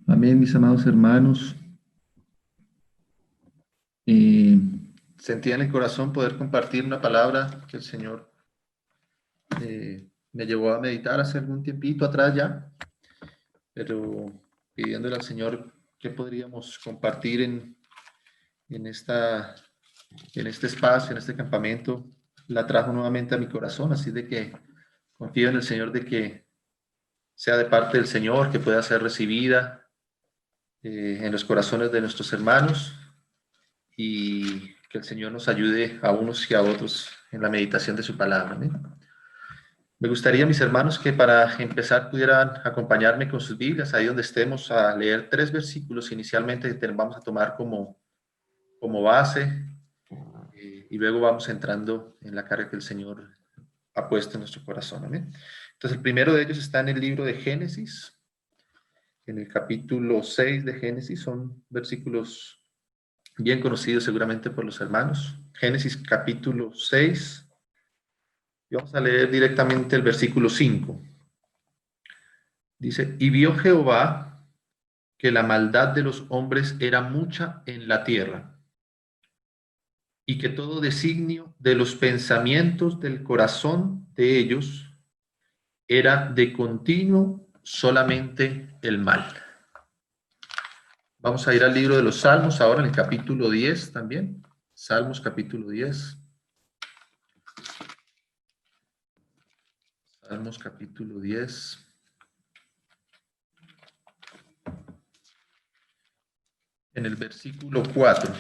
Amén, mis amados hermanos. Eh, Sentía en el corazón poder compartir una palabra que el Señor me llevó a meditar hace algún tiempito atrás ya, pero pidiéndole al Señor qué podríamos compartir en, esta, en este espacio, en este campamento, la trajo nuevamente a mi corazón, así de que confío en el Señor de que sea de parte del Señor, que pueda ser recibida en los corazones de nuestros hermanos y que el Señor nos ayude a unos y a otros en la meditación de su palabra. ¿Amén? Me gustaría, mis hermanos, que para empezar pudieran acompañarme con sus Biblias, ahí donde estemos, a leer 3 versículos inicialmente que vamos a tomar como base y luego vamos entrando en la carga que el Señor ha puesto en nuestro corazón. ¿Amén? Entonces, el primero de ellos está en el libro de Génesis, en el capítulo 6 de Génesis, son versículos bien conocidos seguramente por los hermanos. Génesis capítulo 6, y vamos a leer directamente el versículo 5. Dice, y vio Jehová que la maldad de los hombres era mucha en la tierra, y que todo designio de los pensamientos del corazón de ellos era de continuo solamente el mal. Vamos a ir al libro de los Salmos ahora en el capítulo 10 también. Salmos capítulo 10. Salmos capítulo 10. En el versículo 4.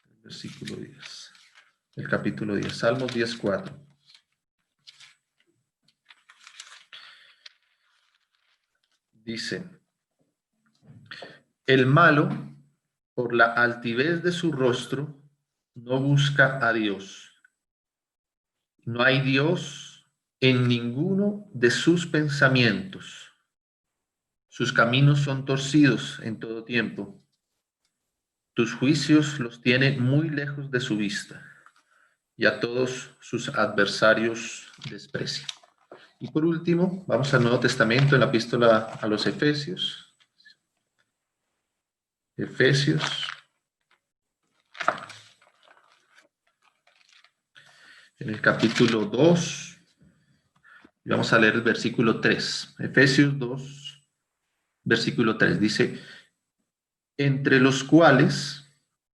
El versículo 10. El capítulo 10. Salmos 10, 4. Dice, el malo, por la altivez de su rostro, no busca a Dios. No hay Dios en ninguno de sus pensamientos. Sus caminos son torcidos en todo tiempo. Tus juicios los tiene muy lejos de su vista, y a todos sus adversarios desprecia. Y por último, vamos al Nuevo Testamento, en la epístola a los Efesios. Efesios, en el capítulo 2, y vamos a leer el versículo 3. Efesios 2, versículo 3, dice, entre los cuales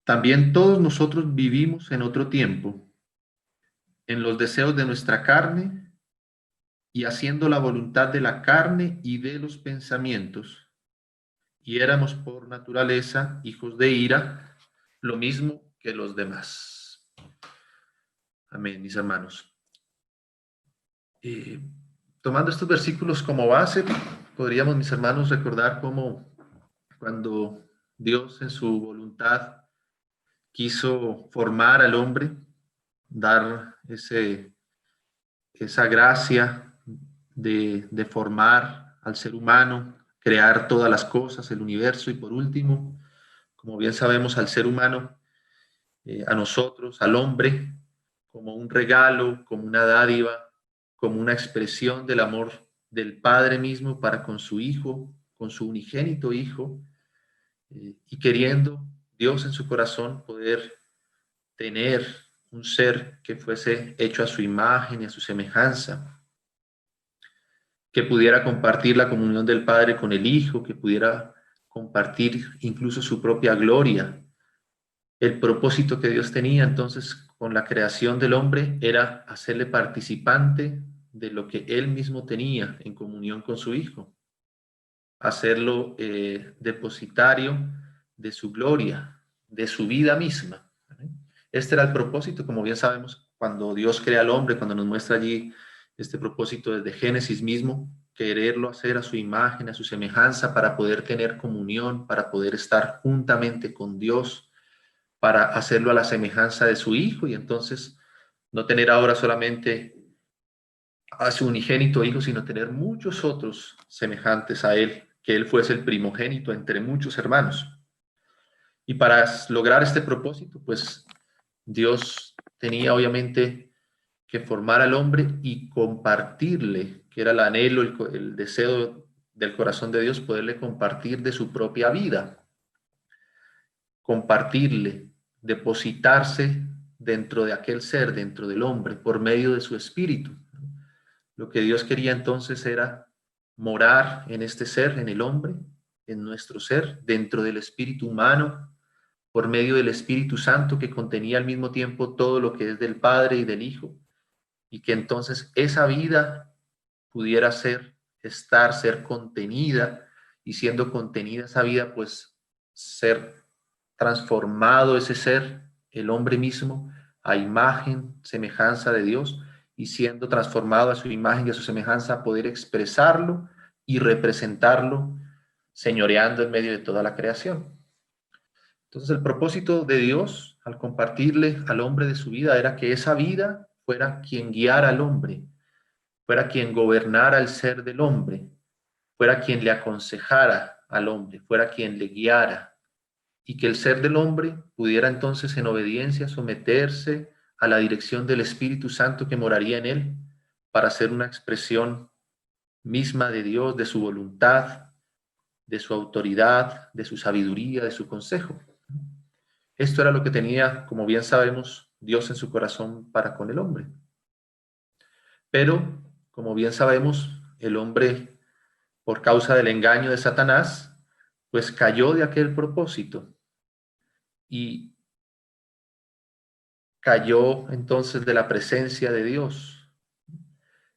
también todos nosotros vivimos en otro tiempo, en los deseos de nuestra carne y haciendo la voluntad de la carne y de los pensamientos, y éramos por naturaleza hijos de ira, lo mismo que los demás. Amén, mis hermanos. Eh, Tomando estos versículos como base, podríamos, mis hermanos, recordar cómo cuando Dios en su voluntad quiso formar al hombre, dar esa gracia de formar al ser humano, crear todas las cosas, el universo, y por último, como bien sabemos, al ser humano, a nosotros, al hombre, como un regalo, como una dádiva, como una expresión del amor del Padre mismo para con su Hijo, con su unigénito Hijo, y queriendo Dios en su corazón poder tener un ser que fuese hecho a su imagen y a su semejanza, que pudiera compartir la comunión del Padre con el Hijo, que pudiera compartir incluso su propia gloria. El propósito que Dios tenía entonces con la creación del hombre era hacerle participante de lo que él mismo tenía en comunión con su Hijo, hacerlo depositario de su gloria, de su vida misma. Este era el propósito, como bien sabemos, cuando Dios crea al hombre, cuando nos muestra allí este propósito desde Génesis mismo, quererlo hacer a su imagen, a su semejanza, para poder tener comunión, para poder estar juntamente con Dios, para hacerlo a la semejanza de su Hijo, y entonces no tener ahora solamente a su unigénito Hijo, sino tener muchos otros semejantes a Él, que Él fuese el primogénito entre muchos hermanos. Y para lograr este propósito, pues Dios tenía obviamente que formar al hombre y compartirle, que era el anhelo, el deseo del corazón de Dios, poderle compartir de su propia vida, compartirle, depositarse dentro de aquel ser, dentro del hombre, por medio de su espíritu. Lo que Dios quería entonces era morar en este ser, en el hombre, en nuestro ser, dentro del espíritu humano, por medio del Espíritu Santo que contenía al mismo tiempo todo lo que es del Padre y del Hijo, y que entonces esa vida pudiera ser contenida, y siendo contenida esa vida, pues ser transformado ese ser, el hombre mismo, a imagen, semejanza de Dios, y siendo transformado a su imagen y a su semejanza, poder expresarlo y representarlo, señoreando en medio de toda la creación. Entonces el propósito de Dios al compartirle al hombre de su vida era que esa vida fuera quien guiara al hombre, fuera quien gobernara el ser del hombre, fuera quien le aconsejara al hombre, fuera quien le guiara, y que el ser del hombre pudiera entonces en obediencia someterse a la dirección del Espíritu Santo que moraría en él para ser una expresión misma de Dios, de su voluntad, de su autoridad, de su sabiduría, de su consejo. Esto era lo que tenía, como bien sabemos, Dios en su corazón para con el hombre. Pero, como bien sabemos, el hombre, por causa del engaño de Satanás, pues cayó de aquel propósito y cayó entonces de la presencia de Dios.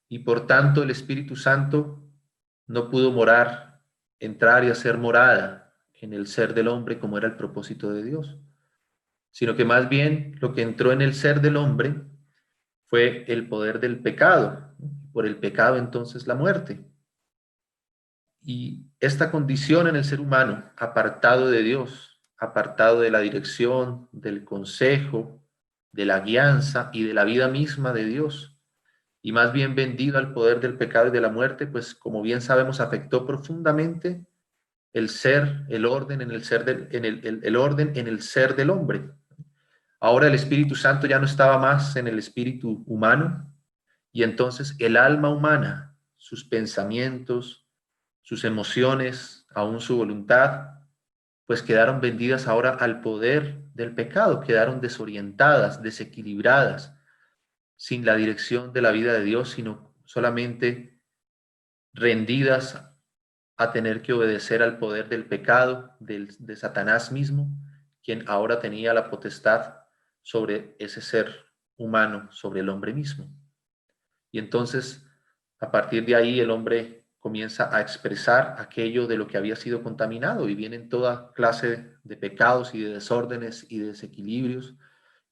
Y por tanto el Espíritu Santo no pudo morar, entrar y hacer morada en el ser del hombre como era el propósito de Dios, sino que más bien lo que entró en el ser del hombre fue el poder del pecado. Por el pecado entonces la muerte. Y esta condición en el ser humano, apartado de Dios, apartado de la dirección, del consejo, de la guianza y de la vida misma de Dios, y más bien vendido al poder del pecado y de la muerte, pues como bien sabemos, afectó profundamente el ser, el orden en el ser el orden en el ser del hombre. Ahora el Espíritu Santo ya no estaba más en el espíritu humano, y entonces el alma humana, sus pensamientos, sus emociones, aún su voluntad, pues quedaron vendidas ahora al poder del pecado, quedaron desorientadas, desequilibradas, sin la dirección de la vida de Dios, sino solamente rendidas a tener que obedecer al poder del pecado, de Satanás mismo, quien ahora tenía la potestad sobre ese ser humano, sobre el hombre mismo. Y entonces, a partir de ahí, el hombre comienza a expresar aquello de lo que había sido contaminado, y vienen toda clase de pecados y de desórdenes y de desequilibrios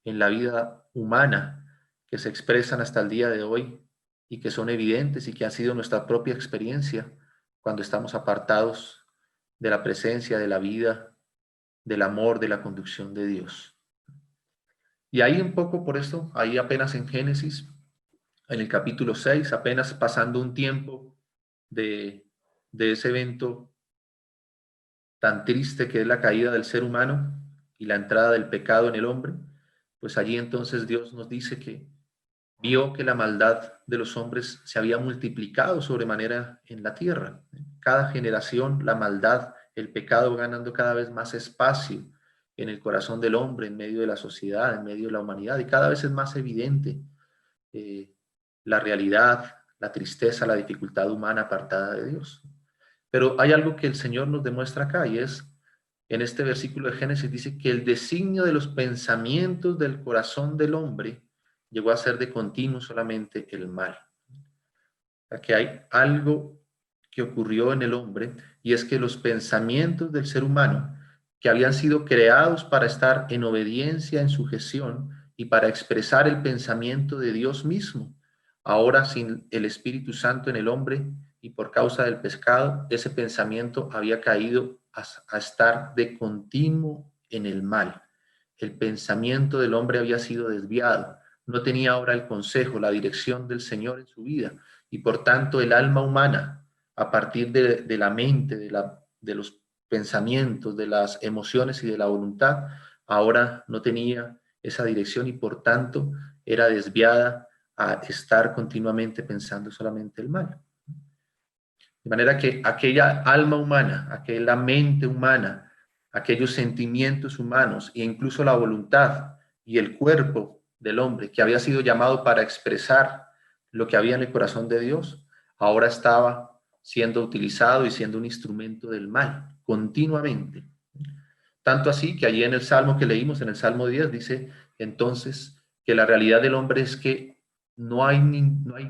en la vida humana que se expresan hasta el día de hoy y que son evidentes y que han sido nuestra propia experiencia cuando estamos apartados de la presencia, de la vida, del amor, de la conducción de Dios. Y ahí un poco por eso, ahí apenas en Génesis, en el capítulo 6, apenas pasando un tiempo de ese evento tan triste que es la caída del ser humano y la entrada del pecado en el hombre, pues allí entonces Dios nos dice que vio que la maldad de los hombres se había multiplicado sobremanera en la tierra. Cada generación, la maldad, el pecado ganando cada vez más espacio en el corazón del hombre, en medio de la sociedad, en medio de la humanidad, y cada vez es más evidente eh, la realidad, la tristeza, la dificultad humana apartada de Dios. Pero hay algo que el Señor nos demuestra acá, y es, en este versículo de Génesis dice que el designio de los pensamientos del corazón del hombre llegó a ser de continuo solamente el mal. O sea, que hay algo que ocurrió en el hombre, y es que los pensamientos del ser humano, que habían sido creados para estar en obediencia, en sujeción y para expresar el pensamiento de Dios mismo, ahora sin el Espíritu Santo en el hombre y por causa del pecado, ese pensamiento había caído a estar de continuo en el mal. El pensamiento del hombre había sido desviado, no tenía ahora el consejo, la dirección del Señor en su vida, y por tanto el alma humana, a partir de la mente, de los pensamientos, de las emociones y de la voluntad, ahora no tenía esa dirección, y por tanto era desviada a estar continuamente pensando solamente el mal. De manera que aquella alma humana, aquella mente humana, aquellos sentimientos humanos e incluso la voluntad y el cuerpo del hombre que había sido llamado para expresar lo que había en el corazón de Dios, ahora estaba siendo utilizado y siendo un instrumento del mal continuamente. Tanto así que allí en el Salmo que leímos, en el Salmo 10, dice entonces que la realidad del hombre es que no hay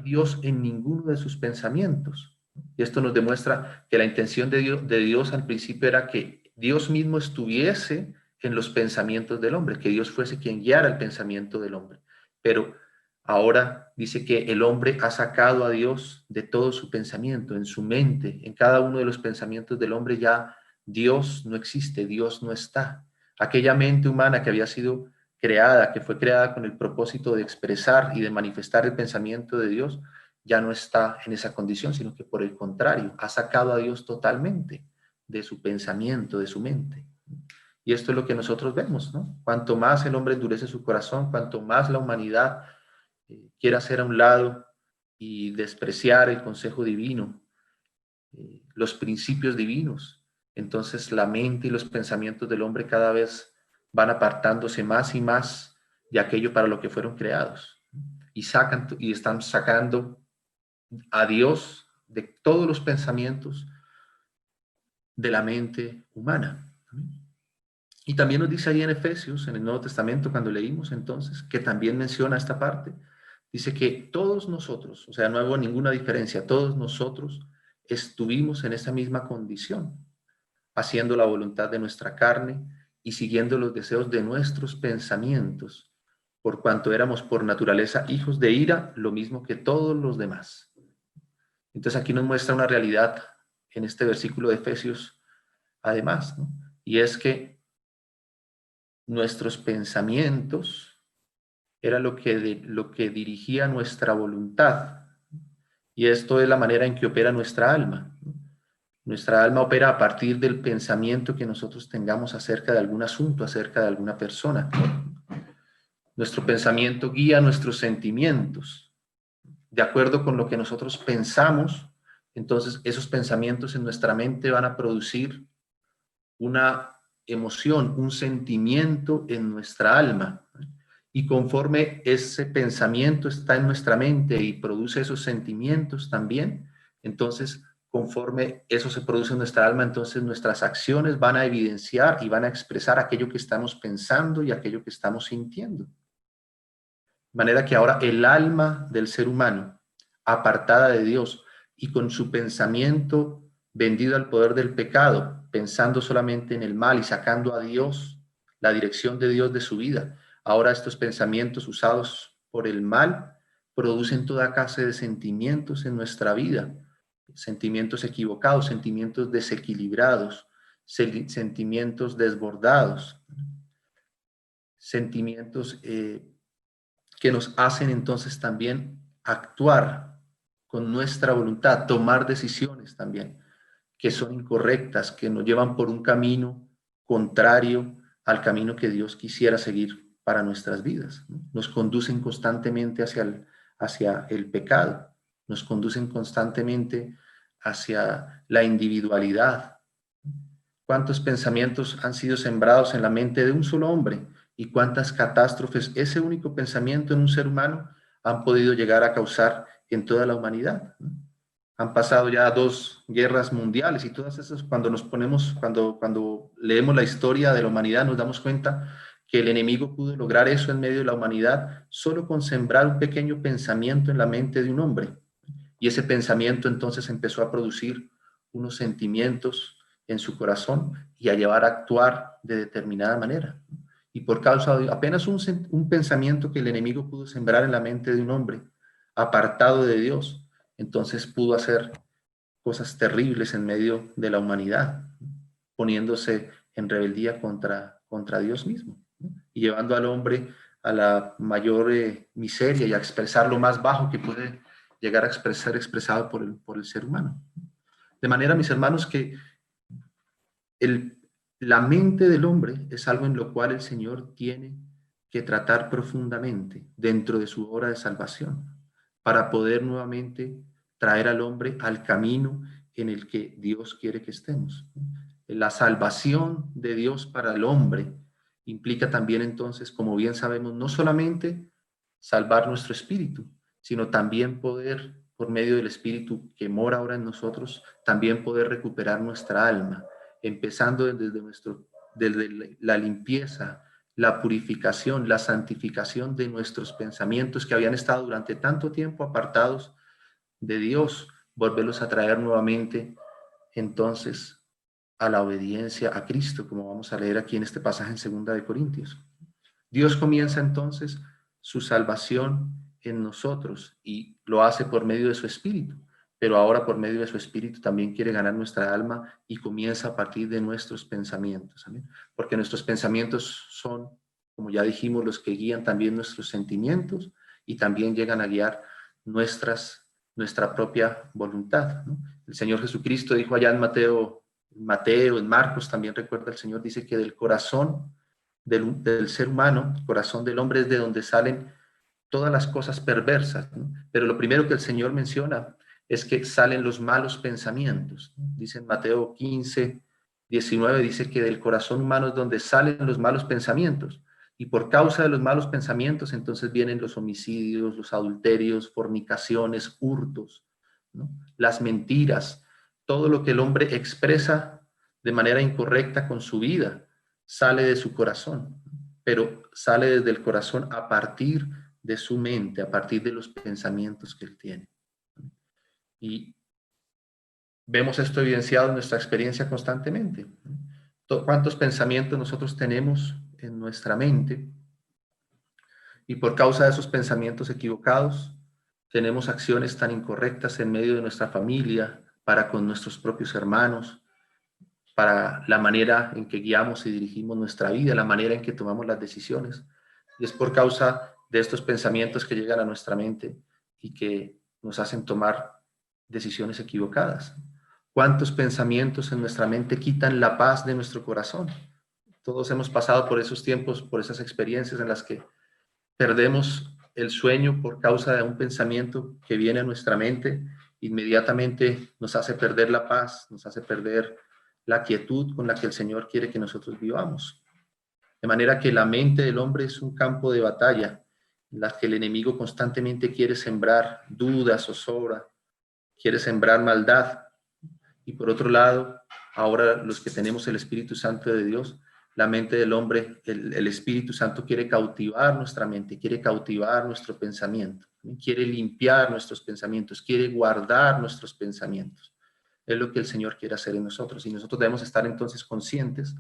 Dios en ninguno de sus pensamientos. Y esto nos demuestra que la intención de Dios al principio era que Dios mismo estuviese en los pensamientos del hombre, que Dios fuese quien guiara el pensamiento del hombre. Pero ahora dice que el hombre ha sacado a Dios de todo su pensamiento, en su mente, en cada uno de los pensamientos del hombre ya Dios no existe, Dios no está. Aquella mente humana que había sido creada, que fue creada con el propósito de expresar y de manifestar el pensamiento de Dios, ya no está en esa condición, sino que por el contrario, ha sacado a Dios totalmente de su pensamiento, de su mente. Y esto es lo que nosotros vemos, ¿no? Cuanto más el hombre endurece su corazón, cuanto más la humanidad quiere hacer a un lado y despreciar el consejo divino, los principios divinos, entonces la mente y los pensamientos del hombre cada vez van apartándose más y más de aquello para lo que fueron creados y están sacando a Dios de todos los pensamientos de la mente humana. Y también nos dice ahí en Efesios, en el Nuevo Testamento, cuando leímos entonces, que también menciona esta parte, dice que todos nosotros, o sea, no hubo ninguna diferencia, todos nosotros estuvimos en esa misma condición, haciendo la voluntad de nuestra carne y siguiendo los deseos de nuestros pensamientos, por cuanto éramos por naturaleza hijos de ira, lo mismo que todos los demás. Entonces aquí nos muestra una realidad en este versículo de Efesios, además, ¿no? Y es que nuestros pensamientos era lo que dirigía nuestra voluntad. Y esto es la manera en que opera nuestra alma, ¿no? Nuestra alma opera a partir del pensamiento que nosotros tengamos acerca de algún asunto, acerca de alguna persona. Nuestro pensamiento guía nuestros sentimientos. De acuerdo con lo que nosotros pensamos, entonces esos pensamientos en nuestra mente van a producir una emoción, un sentimiento en nuestra alma. Y conforme ese pensamiento está en nuestra mente y produce esos sentimientos también, entonces conforme eso se produce en nuestra alma, entonces nuestras acciones van a evidenciar y van a expresar aquello que estamos pensando y aquello que estamos sintiendo. De manera que ahora el alma del ser humano, apartada de Dios y con su pensamiento vendido al poder del pecado, pensando solamente en el mal y sacando a Dios, la dirección de Dios de su vida, ahora estos pensamientos usados por el mal producen toda clase de sentimientos en nuestra vida, sentimientos equivocados, sentimientos desequilibrados, sentimientos desbordados, sentimientos que nos hacen entonces también actuar con nuestra voluntad, tomar decisiones también que son incorrectas, que nos llevan por un camino contrario al camino que Dios quisiera seguir para nuestras vidas, ¿no? Nos conducen constantemente hacia el pecado, nos conducen constantemente hacia la individualidad. ¿Cuántos pensamientos han sido sembrados en la mente de un solo hombre? ¿Y cuántas catástrofes ese único pensamiento en un ser humano han podido llegar a causar en toda la humanidad? Han pasado ya 2 guerras mundiales y todas esas, cuando leemos la historia de la humanidad, nos damos cuenta que el enemigo pudo lograr eso en medio de la humanidad solo con sembrar un pequeño pensamiento en la mente de un hombre. Y ese pensamiento entonces empezó a producir unos sentimientos en su corazón y a llevar a actuar de determinada manera. Y por causa de apenas un pensamiento que el enemigo pudo sembrar en la mente de un hombre apartado de Dios, entonces pudo hacer cosas terribles en medio de la humanidad, poniéndose en rebeldía contra Dios mismo, ¿no? Y llevando al hombre a la mayor miseria y a expresar lo más bajo que puede llegar a ser expresado por el ser humano. De manera, mis hermanos, que el, la mente del hombre es algo en lo cual el Señor tiene que tratar profundamente dentro de su obra de salvación para poder nuevamente traer al hombre al camino en el que Dios quiere que estemos. La salvación de Dios para el hombre implica también entonces, como bien sabemos, no solamente salvar nuestro espíritu, sino también poder, por medio del espíritu que mora ahora en nosotros, también poder recuperar nuestra alma, empezando desde la limpieza, la purificación, la santificación de nuestros pensamientos que habían estado durante tanto tiempo apartados de Dios, volverlos a traer nuevamente entonces a la obediencia a Cristo, como vamos a leer aquí en este pasaje en 2 Corintios. Dios comienza entonces su salvación en nosotros y lo hace por medio de su Espíritu, pero ahora por medio de su Espíritu también quiere ganar nuestra alma y comienza a partir de nuestros pensamientos, ¿amén? Porque nuestros pensamientos son, como ya dijimos, los que guían también nuestros sentimientos y también llegan a guiar nuestra propia voluntad, ¿no? El Señor Jesucristo dijo allá en Mateo, en Marcos también recuerda el Señor, dice que del corazón del ser humano, el corazón del hombre es de donde salen todas las cosas perversas, ¿no? Pero lo primero que el Señor menciona es que salen los malos pensamientos, ¿no? Dice en Mateo 15:19, dice que del corazón humano es donde salen los malos pensamientos. Y por causa de los malos pensamientos, entonces vienen los homicidios, los adulterios, fornicaciones, hurtos, ¿no? Las mentiras, todo lo que el hombre expresa de manera incorrecta con su vida, sale de su corazón, pero sale desde el corazón a partir de su mente, a partir de los pensamientos que él tiene. Y vemos esto evidenciado en nuestra experiencia constantemente. ¿Cuántos pensamientos nosotros tenemos en nuestra mente? Y por causa de esos pensamientos equivocados, tenemos acciones tan incorrectas en medio de nuestra familia, para con nuestros propios hermanos, para la manera en que guiamos y dirigimos nuestra vida, la manera en que tomamos las decisiones. Y es por causa de estos pensamientos que llegan a nuestra mente y que nos hacen tomar decisiones equivocadas. ¿Cuántos pensamientos en nuestra mente quitan la paz de nuestro corazón? Todos hemos pasado por esos tiempos, por esas experiencias en las que perdemos el sueño por causa de un pensamiento que viene a nuestra mente, inmediatamente nos hace perder la paz, nos hace perder la quietud con la que el Señor quiere que nosotros vivamos. De manera que la mente del hombre es un campo de batalla en la que el enemigo constantemente quiere sembrar dudas, zozobra, quiere sembrar maldad. Y por otro lado, ahora los que tenemos el Espíritu Santo de Dios, la mente del hombre, el Espíritu Santo quiere cautivar nuestra mente, quiere cautivar nuestro pensamiento, quiere limpiar nuestros pensamientos, quiere guardar nuestros pensamientos. Es lo que el Señor quiere hacer en nosotros y nosotros debemos estar entonces conscientes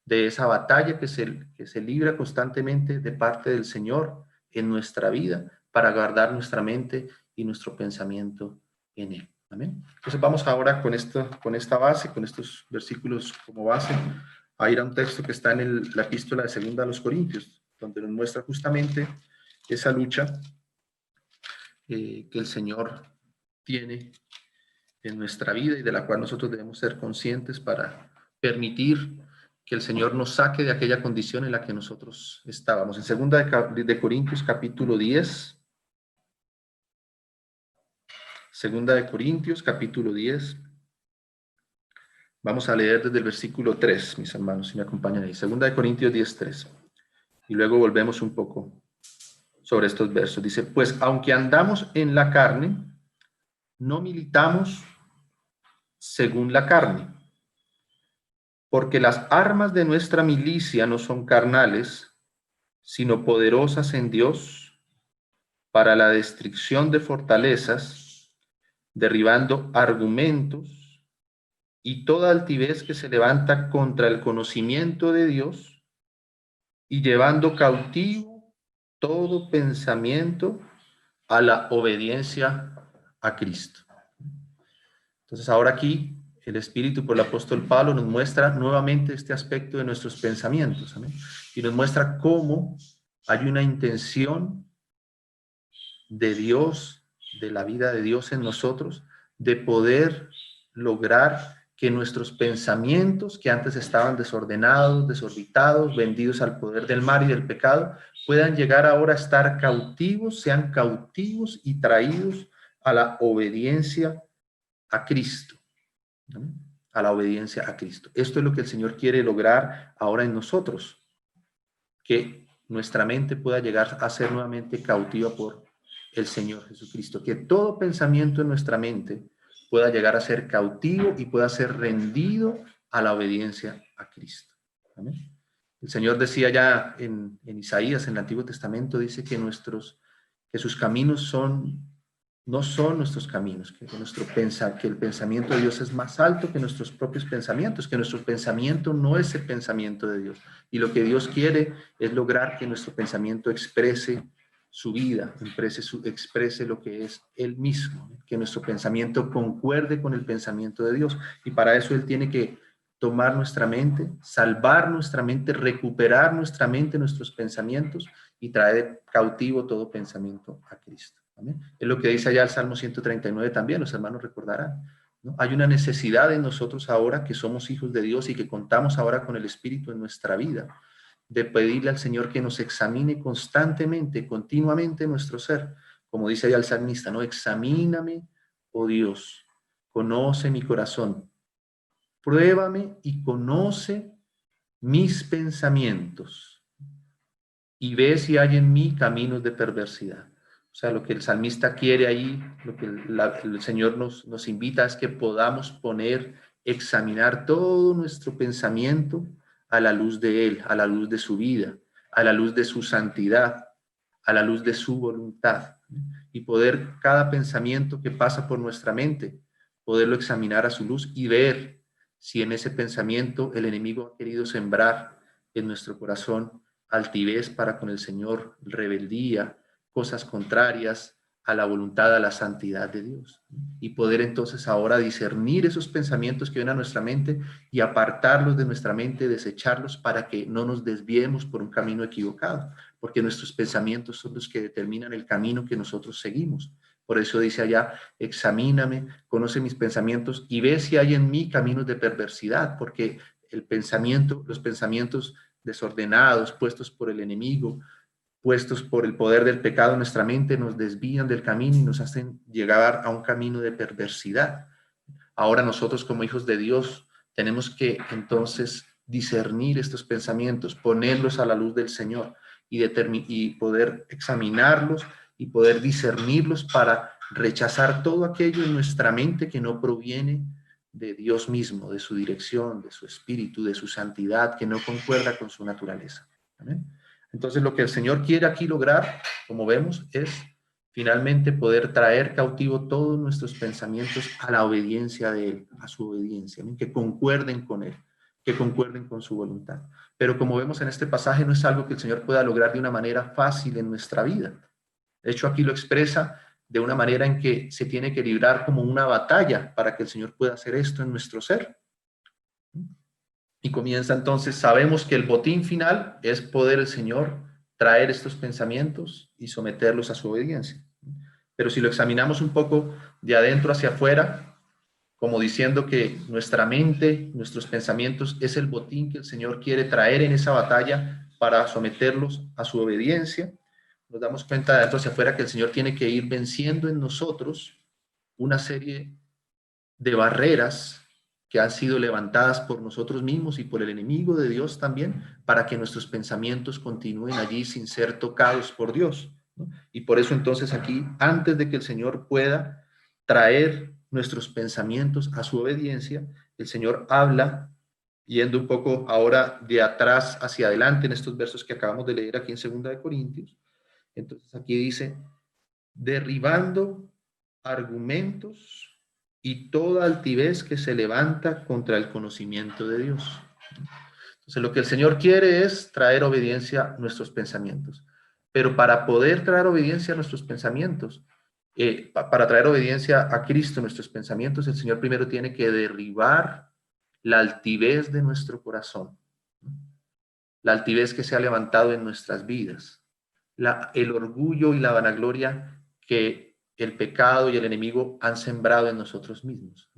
de esa batalla que se libra constantemente de parte del Señor en nuestra vida para guardar nuestra mente y nuestro pensamiento en Él. Amén. Entonces vamos ahora con esta base, con estos versículos como base, a ir a un texto que está en la epístola de 2 Corintios, donde nos muestra justamente esa lucha que el Señor tiene en nuestra vida y de la cual nosotros debemos ser conscientes para permitir que el Señor nos saque de aquella condición en la que nosotros estábamos. En 2 Corintios capítulo 10, 2 Corintios capítulo 10, vamos a leer desde el versículo 3, mis hermanos, si me acompañan ahí. 2 Corintios 10, 3. Y luego volvemos un poco sobre estos versos. Dice, pues aunque andamos en la carne, no militamos según la carne, porque las armas de nuestra milicia no son carnales, sino poderosas en Dios para la destrucción de fortalezas, derribando argumentos y toda altivez que se levanta contra el conocimiento de Dios y llevando cautivo todo pensamiento a la obediencia a Cristo. Entonces ahora aquí el Espíritu por el apóstol Pablo nos muestra nuevamente este aspecto de nuestros pensamientos, ¿amén? Y nos muestra cómo hay una intención de Dios, de la vida de Dios en nosotros, de poder lograr que nuestros pensamientos, que antes estaban desordenados, desorbitados, vendidos al poder del mal y del pecado, puedan llegar ahora a estar cautivos, sean cautivos y traídos a la obediencia a Cristo. ¿no? A la obediencia a Cristo. Esto es lo que el Señor quiere lograr ahora en nosotros, que nuestra mente pueda llegar a ser nuevamente cautiva por el Señor Jesucristo, que todo pensamiento en nuestra mente pueda llegar a ser cautivo y pueda ser rendido a la obediencia a Cristo. ¿Amén? El Señor decía ya en Isaías, en el Antiguo Testamento, dice que sus caminos no son nuestros caminos, que el pensamiento de Dios es más alto que nuestros propios pensamientos, que nuestro pensamiento no es el pensamiento de Dios. Y lo que Dios quiere es lograr que nuestro pensamiento exprese su vida, exprese lo que es Él mismo, que nuestro pensamiento concuerde con el pensamiento de Dios. Y para eso Él tiene que tomar nuestra mente, salvar nuestra mente, recuperar nuestra mente, nuestros pensamientos y traer cautivo todo pensamiento a Cristo. ¿Amén? Es lo que dice allá el Salmo 139 también, los hermanos recordarán, ¿no? Hay una necesidad en nosotros ahora que somos hijos de Dios y que contamos ahora con el Espíritu en nuestra vida, de pedirle al Señor que nos examine constantemente, continuamente nuestro ser, como dice allá el salmista, ¿no? Examíname, oh Dios, conoce mi corazón, pruébame y conoce mis pensamientos y ve si hay en mí caminos de perversidad. O sea, lo que el salmista quiere ahí, lo que el Señor nos invita es que podamos examinar todo nuestro pensamiento a la luz de Él, a la luz de su vida, a la luz de su santidad, a la luz de su voluntad. Y poder, cada pensamiento que pasa por nuestra mente, poderlo examinar a su luz y ver si en ese pensamiento el enemigo ha querido sembrar en nuestro corazón altivez para con el Señor, rebeldía, cosas contrarias a la voluntad, a la santidad de Dios. Y poder entonces ahora discernir esos pensamientos que vienen a nuestra mente y apartarlos de nuestra mente, desecharlos para que no nos desviemos por un camino equivocado, porque nuestros pensamientos son los que determinan el camino que nosotros seguimos. Por eso dice allá, examíname, conoce mis pensamientos y ve si hay en mí caminos de perversidad, porque los pensamientos desordenados, puestos por el enemigo, puestos por el poder del pecado en nuestra mente, nos desvían del camino y nos hacen llegar a un camino de perversidad. Ahora nosotros como hijos de Dios tenemos que entonces discernir estos pensamientos, ponerlos a la luz del Señor y poder examinarlos y poder discernirlos para rechazar todo aquello en nuestra mente que no proviene de Dios mismo, de su dirección, de su espíritu, de su santidad, que no concuerda con su naturaleza. ¿Amén? Entonces lo que el Señor quiere aquí lograr, como vemos, es finalmente poder traer cautivo todos nuestros pensamientos a la obediencia de Él, a su obediencia, ¿no? Que concuerden con Él, que concuerden con su voluntad. Pero como vemos en este pasaje, no es algo que el Señor pueda lograr de una manera fácil en nuestra vida. De hecho, aquí lo expresa de una manera en que se tiene que librar como una batalla para que el Señor pueda hacer esto en nuestro ser. Y comienza entonces, sabemos que el botín final es poder el Señor traer estos pensamientos y someterlos a su obediencia. Pero si lo examinamos un poco de adentro hacia afuera, como diciendo que nuestra mente, nuestros pensamientos es el botín que el Señor quiere traer en esa batalla para someterlos a su obediencia, nos damos cuenta de adentro hacia afuera que el Señor tiene que ir venciendo en nosotros una serie de barreras que han sido levantadas por nosotros mismos y por el enemigo de Dios también, para que nuestros pensamientos continúen allí sin ser tocados por Dios, ¿no? Y por eso entonces aquí, antes de que el Señor pueda traer nuestros pensamientos a su obediencia, el Señor habla, yendo un poco ahora de atrás hacia adelante en estos versos que acabamos de leer aquí en 2 Corintios. Entonces aquí dice, derribando argumentos y toda altivez que se levanta contra el conocimiento de Dios. Entonces, lo que el Señor quiere es traer obediencia a nuestros pensamientos. Pero para poder traer obediencia a nuestros pensamientos, para traer obediencia a Cristo en nuestros pensamientos, el Señor primero tiene que derribar la altivez de nuestro corazón, la altivez que se ha levantado en nuestras vidas, el orgullo y la vanagloria que el pecado y el enemigo han sembrado en nosotros mismos.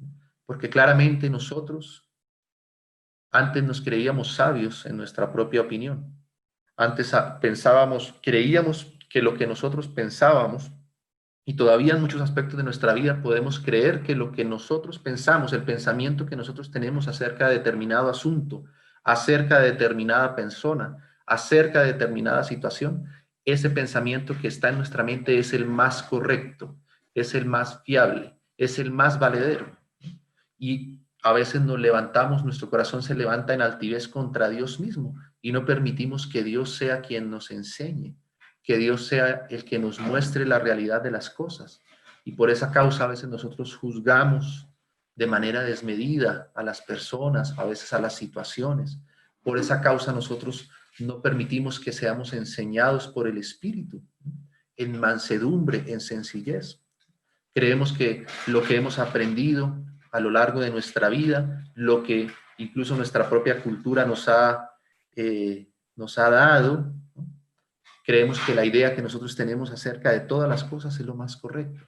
Porque claramente nosotros antes nos creíamos sabios en nuestra propia opinión. Antes creíamos que lo que nosotros pensábamos Y todavía en muchos aspectos de nuestra vida podemos creer que lo que nosotros pensamos, el pensamiento que nosotros tenemos acerca de determinado asunto, acerca de determinada persona, acerca de determinada situación, ese pensamiento que está en nuestra mente es el más correcto, es el más fiable, es el más valedero. Y a veces nos levantamos, nuestro corazón se levanta en altivez contra Dios mismo y no permitimos que Dios sea quien nos enseñe, que Dios sea el que nos muestre la realidad de las cosas. Y por esa causa a veces nosotros juzgamos de manera desmedida a las personas, a veces a las situaciones. Por esa causa nosotros no permitimos que seamos enseñados por el Espíritu en mansedumbre, en sencillez. Creemos que lo que hemos aprendido a lo largo de nuestra vida, lo que incluso nuestra propia cultura nos ha dado, ¿no? Creemos que la idea que nosotros tenemos acerca de todas las cosas es lo más correcto.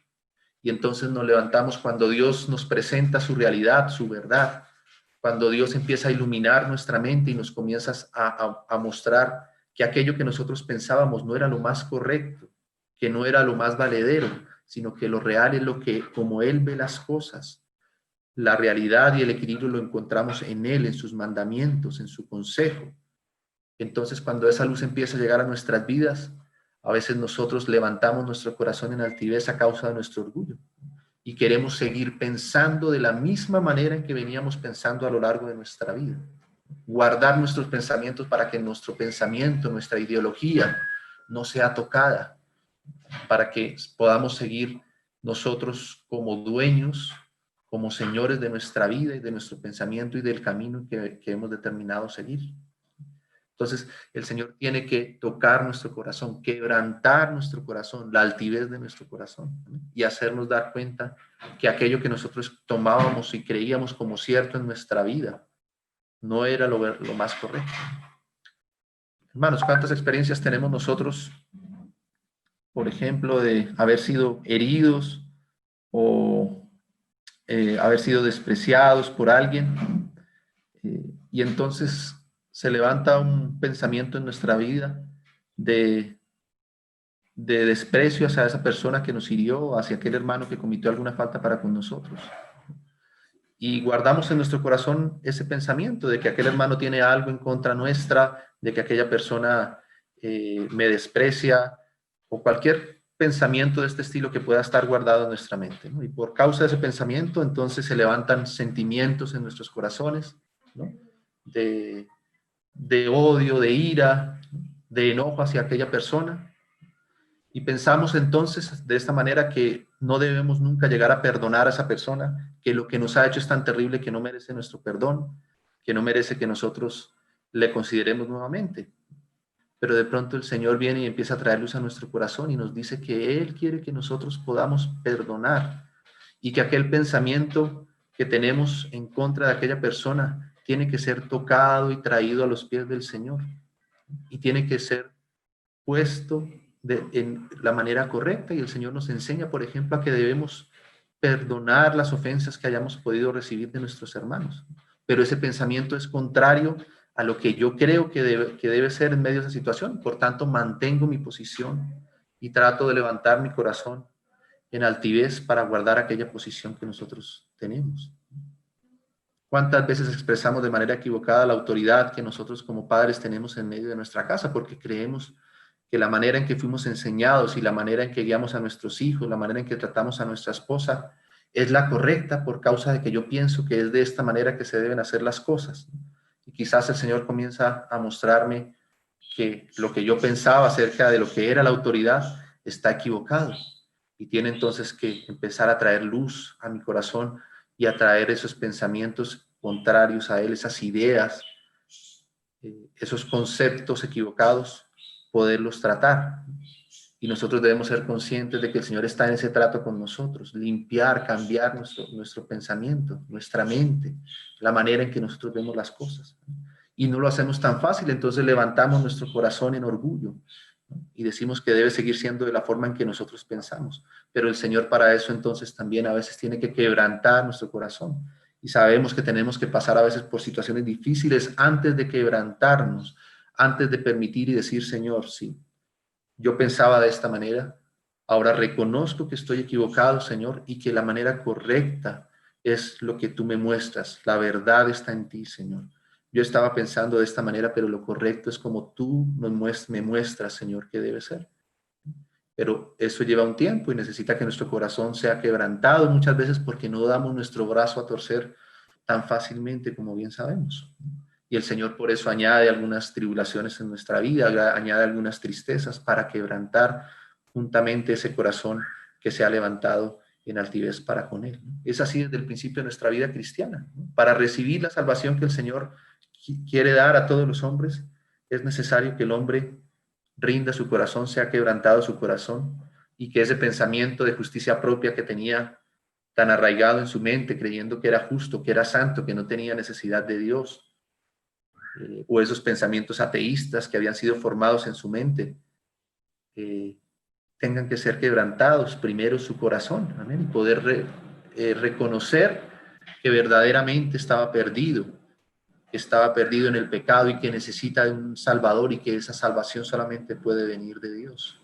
Y entonces nos levantamos cuando Dios nos presenta su realidad, su verdad, cuando Dios empieza a iluminar nuestra mente y nos comienza a mostrar que aquello que nosotros pensábamos no era lo más correcto, que no era lo más valedero, sino que lo real es lo que, como Él ve las cosas, la realidad y el equilibrio lo encontramos en Él, en sus mandamientos, en su consejo. Entonces, cuando esa luz empieza a llegar a nuestras vidas, a veces nosotros levantamos nuestro corazón en altivez a causa de nuestro orgullo y queremos seguir pensando de la misma manera en que veníamos pensando a lo largo de nuestra vida. Guardar nuestros pensamientos para que nuestro pensamiento, nuestra ideología no sea tocada, para que podamos seguir nosotros como dueños, como señores de nuestra vida y de nuestro pensamiento y del camino que hemos determinado seguir. Entonces, el Señor tiene que tocar nuestro corazón, quebrantar nuestro corazón, la altivez de nuestro corazón, ¿no? Y hacernos dar cuenta que aquello que nosotros tomábamos y creíamos como cierto en nuestra vida no era lo más correcto. Hermanos, ¿cuántas experiencias tenemos nosotros, por ejemplo, de haber sido heridos o haber sido despreciados por alguien? Y entonces se levanta un pensamiento en nuestra vida de, de desprecio hacia esa persona que nos hirió, hacia aquel hermano que cometió alguna falta para con nosotros. Y guardamos en nuestro corazón ese pensamiento de que aquel hermano tiene algo en contra nuestra, de que aquella persona me desprecia, o cualquier pensamiento de este estilo que pueda estar guardado en nuestra mente, ¿no? Y por causa de ese pensamiento, entonces se levantan sentimientos en nuestros corazones, ¿no? De odio, de ira, de enojo hacia aquella persona. Y pensamos entonces de esta manera que no debemos nunca llegar a perdonar a esa persona, que lo que nos ha hecho es tan terrible que no merece nuestro perdón, que no merece que nosotros le consideremos nuevamente. Pero de pronto el Señor viene y empieza a traer luz a nuestro corazón y nos dice que Él quiere que nosotros podamos perdonar y que aquel pensamiento que tenemos en contra de aquella persona tiene que ser tocado y traído a los pies del Señor y tiene que ser puesto en la manera correcta. Y el Señor nos enseña, por ejemplo, a que debemos perdonar las ofensas que hayamos podido recibir de nuestros hermanos. Pero ese pensamiento es contrario a lo que yo creo que debe ser en medio de esa situación. Por tanto, mantengo mi posición y trato de levantar mi corazón en altivez para guardar aquella posición que nosotros tenemos. ¿Cuántas veces expresamos de manera equivocada la autoridad que nosotros como padres tenemos en medio de nuestra casa? Porque creemos que la manera en que fuimos enseñados y la manera en que guiamos a nuestros hijos, la manera en que tratamos a nuestra esposa, es la correcta por causa de que yo pienso que es de esta manera que se deben hacer las cosas. Y quizás el Señor comienza a mostrarme que lo que yo pensaba acerca de lo que era la autoridad está equivocado. Y tiene entonces que empezar a traer luz a mi corazón y a traer esos pensamientos contrarios a Él, esas ideas, esos conceptos equivocados, poderlos tratar. Y nosotros debemos ser conscientes de que el Señor está en ese trato con nosotros, limpiar, cambiar nuestro pensamiento, nuestra mente, la manera en que nosotros vemos las cosas. Y no lo hacemos tan fácil, entonces levantamos nuestro corazón en orgullo, ¿no? Y decimos que debe seguir siendo de la forma en que nosotros pensamos. Pero el Señor para eso entonces también a veces tiene que quebrantar nuestro corazón. Y sabemos que tenemos que pasar a veces por situaciones difíciles antes de quebrantarnos, antes de permitir y decir, Señor, sí, yo pensaba de esta manera, Ahora reconozco que estoy equivocado, Señor, y que la manera correcta es lo que tú me muestras. La verdad está en ti, Señor. Yo estaba pensando de esta manera, pero lo correcto es como tú me muestras, Señor, que debe ser. Pero eso lleva un tiempo y necesita que nuestro corazón sea quebrantado muchas veces porque no damos nuestro brazo a torcer tan fácilmente como bien sabemos. Y el Señor por eso añade algunas tribulaciones en nuestra vida, añade algunas tristezas para quebrantar juntamente ese corazón que se ha levantado en altivez para con Él. Es así desde el principio de nuestra vida cristiana. Para recibir la salvación que el Señor quiere dar a todos los hombres, es necesario que el hombre rinda su corazón, sea quebrantado su corazón, y que ese pensamiento de justicia propia que tenía tan arraigado en su mente, creyendo que era justo, que era santo, que no tenía necesidad de Dios, o esos pensamientos ateístas que habían sido formados en su mente, tengan que ser quebrantados primero su corazón, amén, y poder reconocer que verdaderamente estaba perdido en el pecado y que necesita de un Salvador y que esa salvación solamente puede venir de Dios.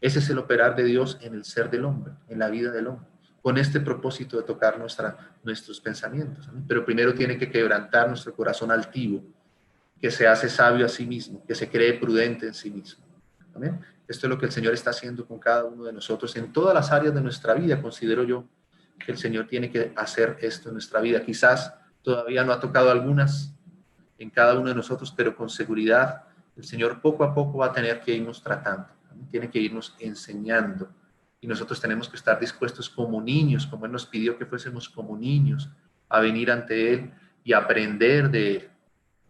Ese es el operar de Dios en el ser del hombre, en la vida del hombre, con este propósito de tocar nuestros pensamientos. ¿Amén? Pero primero tiene que quebrantar nuestro corazón altivo, que se hace sabio a sí mismo, que se cree prudente en sí mismo. ¿Amén? Esto es lo que el Señor está haciendo con cada uno de nosotros en todas las áreas de nuestra vida. Considero yo que el Señor tiene que hacer esto en nuestra vida. Quizás todavía no ha tocado algunas en cada uno de nosotros, pero con seguridad el Señor poco a poco va a tener que irnos tratando, tiene que irnos enseñando, y nosotros tenemos que estar dispuestos como niños, como Él nos pidió que fuésemos como niños, a venir ante Él y aprender de Él,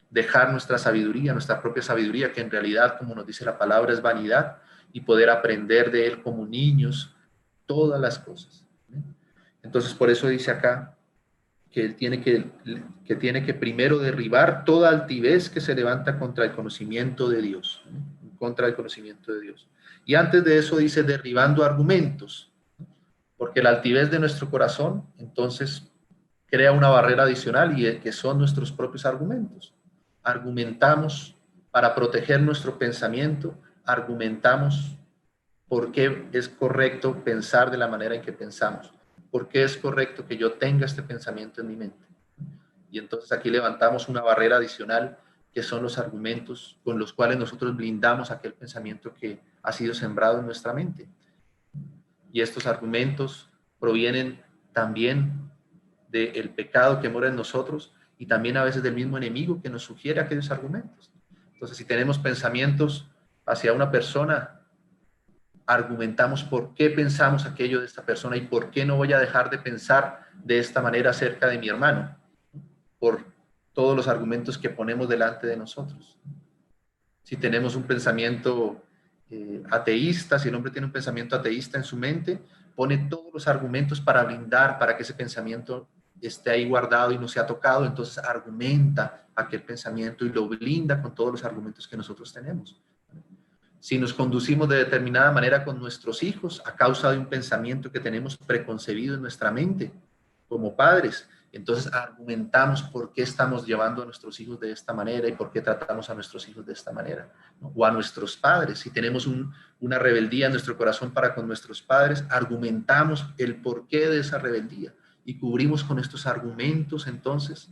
dejar nuestra sabiduría, nuestra propia sabiduría, que en realidad, como nos dice la palabra, es vanidad, y poder aprender de Él como niños todas las cosas. Entonces, por eso dice acá, que él tiene que primero derribar toda altivez que se levanta contra el conocimiento de Dios, ¿no? Contra el conocimiento de Dios. Y antes de eso dice derribando argumentos, porque la altivez de nuestro corazón entonces crea una barrera adicional y que son nuestros propios argumentos. Argumentamos para proteger nuestro pensamiento, argumentamos por qué es correcto pensar de la manera en que pensamos, por qué es correcto que yo tenga este pensamiento en mi mente. Y entonces aquí levantamos una barrera adicional, que son los argumentos con los cuales nosotros blindamos aquel pensamiento que ha sido sembrado en nuestra mente. Y estos argumentos provienen también del pecado que mora en nosotros y también a veces del mismo enemigo que nos sugiere aquellos argumentos. Entonces, si tenemos pensamientos hacia una persona, argumentamos por qué pensamos aquello de esta persona y por qué no voy a dejar de pensar de esta manera acerca de mi hermano, por todos los argumentos que ponemos delante de nosotros. Si tenemos un pensamiento ateísta, si el hombre tiene un pensamiento ateísta en su mente, pone todos los argumentos para blindar, para que ese pensamiento esté ahí guardado y no sea tocado, entonces argumenta aquel pensamiento y lo blinda con todos los argumentos que nosotros tenemos. Si nos conducimos de determinada manera con nuestros hijos a causa de un pensamiento que tenemos preconcebido en nuestra mente como padres, entonces argumentamos por qué estamos llevando a nuestros hijos de esta manera y por qué tratamos a nuestros hijos de esta manera, ¿no? O a nuestros padres. Si tenemos una rebeldía en nuestro corazón para con nuestros padres, argumentamos el porqué de esa rebeldía y cubrimos con estos argumentos entonces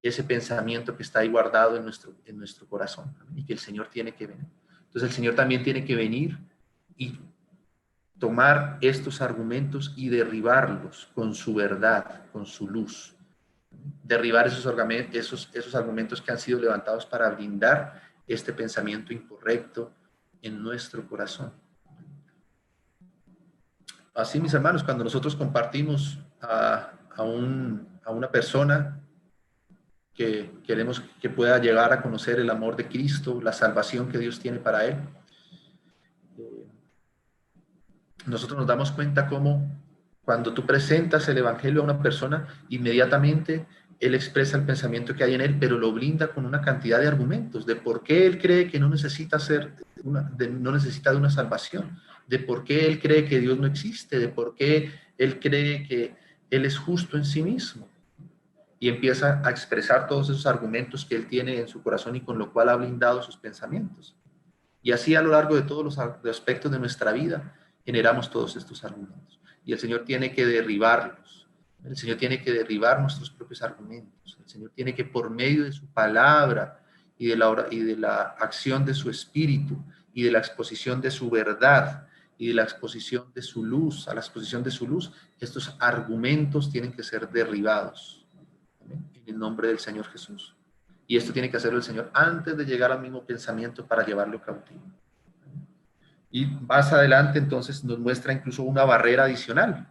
ese pensamiento que está ahí guardado en nuestro corazón, ¿no? Y que el Señor tiene que venir. Entonces el Señor también tiene que venir y tomar estos argumentos y derribarlos con su verdad, con su luz. Derribar esos argumentos que han sido levantados para blindar este pensamiento incorrecto en nuestro corazón. Así, mis hermanos, cuando nosotros compartimos a una persona que queremos que pueda llegar a conocer el amor de Cristo, la salvación que Dios tiene para él, nosotros nos damos cuenta cómo cuando tú presentas el Evangelio a una persona, inmediatamente él expresa el pensamiento que hay en él, pero lo blinda con una cantidad de argumentos de por qué él cree que no necesita no necesita de una salvación, de por qué él cree que Dios no existe, de por qué él cree que él es justo en sí mismo. Y empieza a expresar todos esos argumentos que él tiene en su corazón y con lo cual ha blindado sus pensamientos. Y así a lo largo de todos los aspectos de nuestra vida generamos todos estos argumentos. Y el Señor tiene que derribarlos. El Señor tiene que derribar nuestros propios argumentos. El Señor tiene que, por medio de su palabra y de la acción de su espíritu y de la exposición de su verdad y de la exposición de su luz, a la exposición de su luz, estos argumentos tienen que ser derribados. ¿Amén? En el nombre del Señor Jesús. Y esto tiene que hacerlo el Señor antes de llegar al mismo pensamiento para llevarlo cautivo. Y más adelante entonces nos muestra incluso una barrera adicional.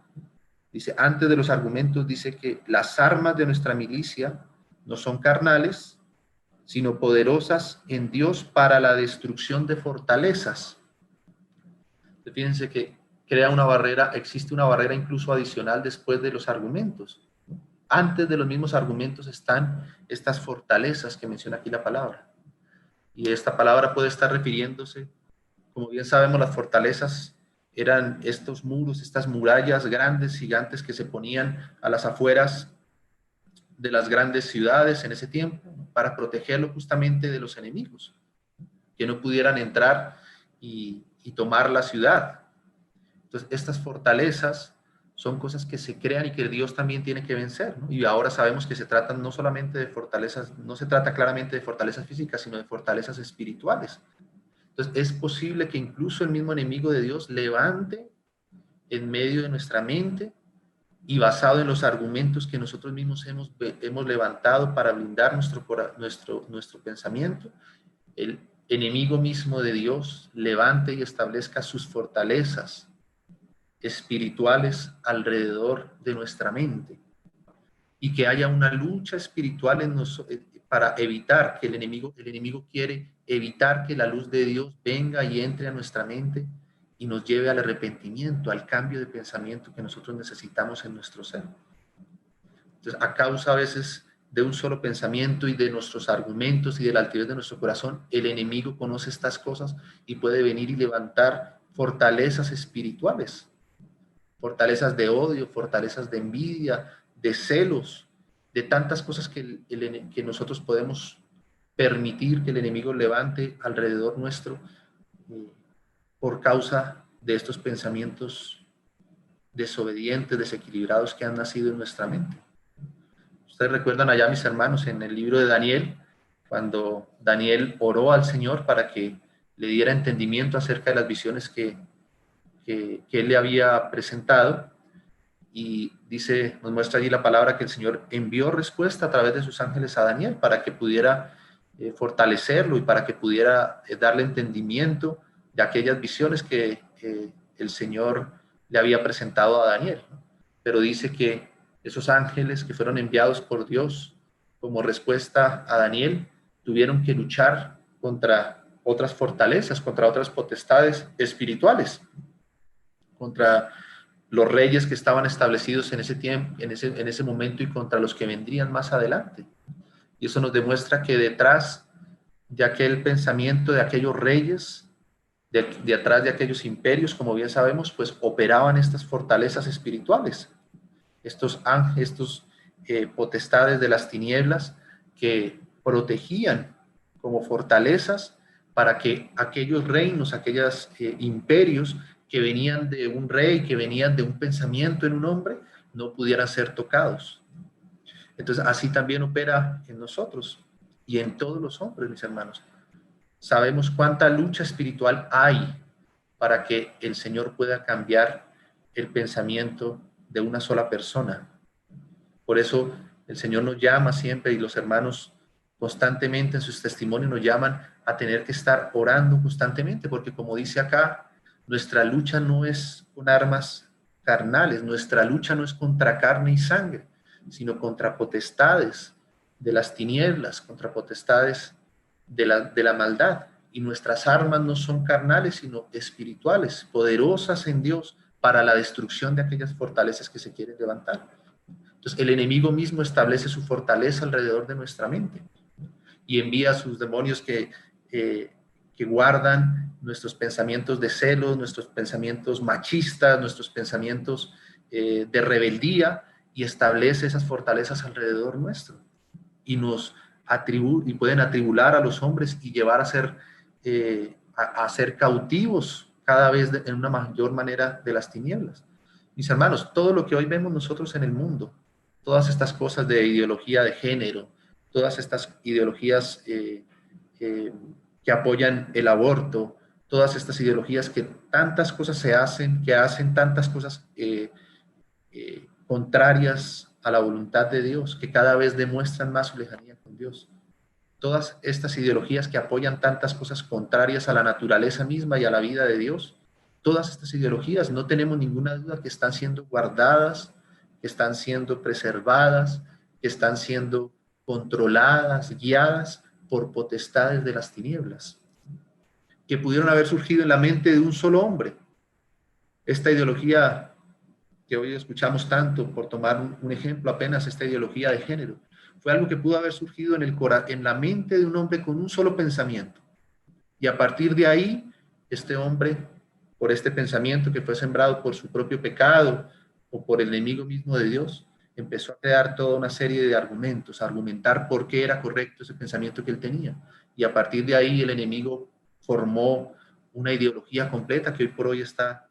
Dice, antes de los argumentos, dice que las armas de nuestra milicia no son carnales, sino poderosas en Dios para la destrucción de fortalezas. Fíjense que crea una barrera, existe una barrera incluso adicional después de los argumentos. Antes de los mismos argumentos están estas fortalezas que menciona aquí la palabra. Y esta palabra puede estar refiriéndose, como bien sabemos, las fortalezas eran estos muros, estas murallas grandes, gigantes que se ponían a las afueras de las grandes ciudades en ese tiempo, ¿no? Para protegerlo justamente de los enemigos, que no pudieran entrar y tomar la ciudad. Entonces, estas fortalezas son cosas que se crean y que Dios también tiene que vencer, ¿no? Y ahora sabemos que se tratan no solamente de fortalezas, no se trata claramente de fortalezas físicas, sino de fortalezas espirituales. Entonces, es posible que incluso el mismo enemigo de Dios levante en medio de nuestra mente y basado en los argumentos que nosotros mismos hemos levantado para blindar nuestro pensamiento, el enemigo mismo de Dios levante y establezca sus fortalezas espirituales alrededor de nuestra mente y que haya una lucha espiritual en nosotros para evitar que el enemigo quiere evitar que la luz de Dios venga y entre a nuestra mente y nos lleve al arrepentimiento, al cambio de pensamiento que nosotros necesitamos en nuestro ser. Entonces, a causa a veces de un solo pensamiento y de nuestros argumentos y de la altivez de nuestro corazón, el enemigo conoce estas cosas y puede venir y levantar fortalezas espirituales, fortalezas de odio, fortalezas de envidia, de celos, de tantas cosas que nosotros podemos permitir que el enemigo levante alrededor nuestro por causa de estos pensamientos desobedientes, desequilibrados que han nacido en nuestra mente. Ustedes recuerdan allá, mis hermanos, en el libro de Daniel, cuando Daniel oró al Señor para que le diera entendimiento acerca de las visiones que él le había presentado, y dice, nos muestra allí la palabra que el Señor envió respuesta a través de sus ángeles a Daniel para que pudiera fortalecerlo y para que pudiera darle entendimiento de aquellas visiones que el Señor le había presentado a Daniel, ¿no? Pero dice que esos ángeles que fueron enviados por Dios como respuesta a Daniel tuvieron que luchar contra otras fortalezas, contra otras potestades espirituales, contra los reyes que estaban establecidos en ese tiempo, en ese momento, y contra los que vendrían más adelante. Y eso nos demuestra que detrás de aquel pensamiento de aquellos reyes, de atrás de aquellos imperios, como bien sabemos, pues operaban estas fortalezas espirituales, estos ángeles, estos potestades de las tinieblas que protegían como fortalezas para que aquellos reinos, aquellos imperios que venían de un rey, que venían de un pensamiento en un hombre, no pudieran ser tocados. Entonces, así también opera en nosotros y en todos los hombres, mis hermanos. Sabemos cuánta lucha espiritual hay para que el Señor pueda cambiar el pensamiento de una sola persona. Por eso el Señor nos llama siempre, y los hermanos constantemente en sus testimonios nos llaman a tener que estar orando constantemente, porque como dice acá, nuestra lucha no es con armas carnales, nuestra lucha no es contra carne y sangre, sino contra potestades de las tinieblas, contra potestades de la maldad. Y nuestras armas no son carnales, sino espirituales, poderosas en Dios para la destrucción de aquellas fortalezas que se quieren levantar. Entonces, el enemigo mismo establece su fortaleza alrededor de nuestra mente y envía a sus demonios que guardan nuestros pensamientos de celos, nuestros pensamientos machistas, nuestros pensamientos de rebeldía, y establece esas fortalezas alrededor nuestro y pueden atribular a los hombres y llevar a ser a ser cautivos cada vez en una mayor manera de las tinieblas. Mis hermanos, todo lo que hoy vemos nosotros en el mundo, todas estas cosas de ideología de género, todas estas ideologías eh, que apoyan el aborto, todas estas ideologías que tantas cosas se hacen, que hacen tantas cosas contrarias a la voluntad de Dios, que cada vez demuestran más su lejanía con Dios. Todas estas ideologías que apoyan tantas cosas contrarias a la naturaleza misma y a la vida de Dios, todas estas ideologías, no tenemos ninguna duda que están siendo guardadas, que están siendo preservadas, que están siendo controladas, guiadas por potestades de las tinieblas, que pudieron haber surgido en la mente de un solo hombre. Esta ideología que hoy escuchamos tanto, por tomar un ejemplo apenas, esta ideología de género, fue algo que pudo haber surgido en la mente de un hombre con un solo pensamiento. Y a partir de ahí, este hombre, por este pensamiento que fue sembrado por su propio pecado o por el enemigo mismo de Dios, empezó a crear toda una serie de argumentos, a argumentar por qué era correcto ese pensamiento que él tenía. Y a partir de ahí el enemigo formó una ideología completa que hoy por hoy está